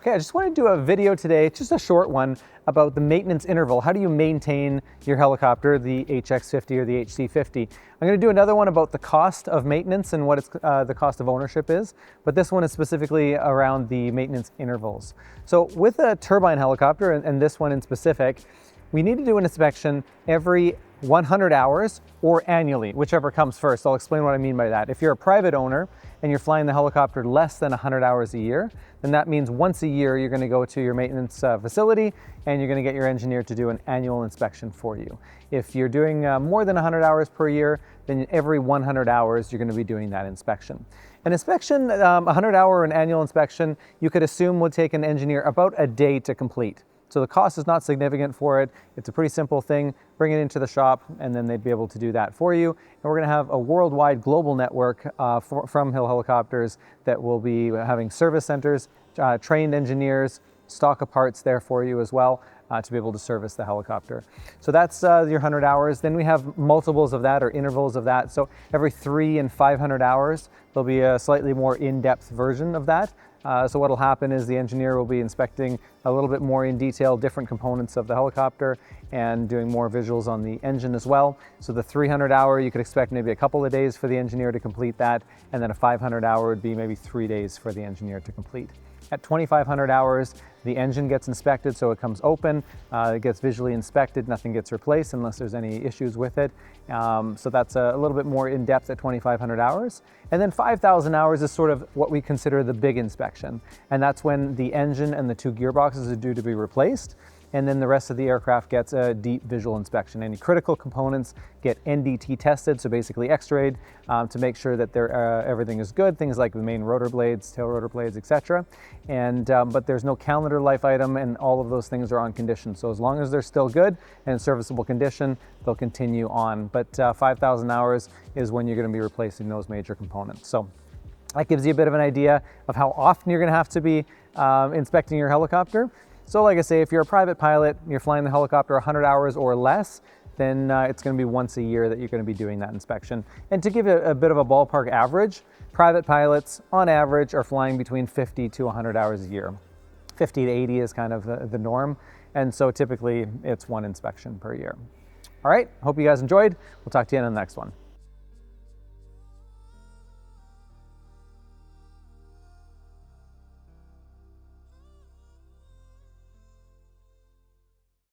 Okay, I just want to do a video today, just a short one, about the maintenance interval. How do you maintain your helicopter, the HX50 or the HC50? I'm going to do another one about the cost of maintenance and what the cost of ownership is, but this one is specifically around the maintenance intervals. So with a turbine helicopter, and this one in specific, we need to do an inspection every 100 hours or annually, whichever comes first. I'll explain what I mean by that. If you're a private owner and you're flying the helicopter less than 100 hours a year, then that means once a year you're going to go to your maintenance facility and you're going to get your engineer to do an annual inspection for you. If you're doing more than 100 hours per year, then every 100 hours you're going to be doing that inspection. An inspection, 100-hour or an annual inspection, you could assume would take an engineer about a day to complete. So the cost is not significant for it. It's a pretty simple thing. Bring it into the shop and then they'd be able to do that for you. And we're going to have a worldwide global network from Hill Helicopters that will be having service centers, trained engineers, stock of parts there for you as well to be able to service the helicopter. So that's your 100 hours. Then we have multiples of that or intervals of that. So every 300 and 500 hours, there'll be a slightly more in-depth version of that. So what will happen is the engineer will be inspecting a little bit more in detail different components of the helicopter and doing more visuals on the engine as well. So the 300-hour, you could expect maybe a couple of days for the engineer to complete that, and then a 500-hour would be maybe 3 days for the engineer to complete. At 2,500 hours, the engine gets inspected, so it comes open, it gets visually inspected, nothing gets replaced unless there's any issues with it. So that's a little bit more in-depth at 2,500 hours. And then 5,000 hours is sort of what we consider the big inspection. And that's when the engine and the 2 gearboxes are due to be replaced. And then the rest of the aircraft gets a deep visual inspection. Any critical components get NDT tested, so basically x-rayed to make sure that everything is good, things like the main rotor blades, tail rotor blades, etc. But there's no calendar life item and all of those things are on condition. So as long as they're still good and in serviceable condition, they'll continue on. But 5,000 hours is when you're going to be replacing those major components. So that gives you a bit of an idea of how often you're going to have to be inspecting your helicopter. So like I say, if you're a private pilot, you're flying the helicopter 100 hours or less, then it's going to be once a year that you're going to be doing that inspection. And to give a bit of a ballpark average, private pilots on average are flying between 50 to 100 hours a year. 50 to 80 is kind of the norm. And so typically it's one inspection per year. All right, hope you guys enjoyed. We'll talk to you in the next one.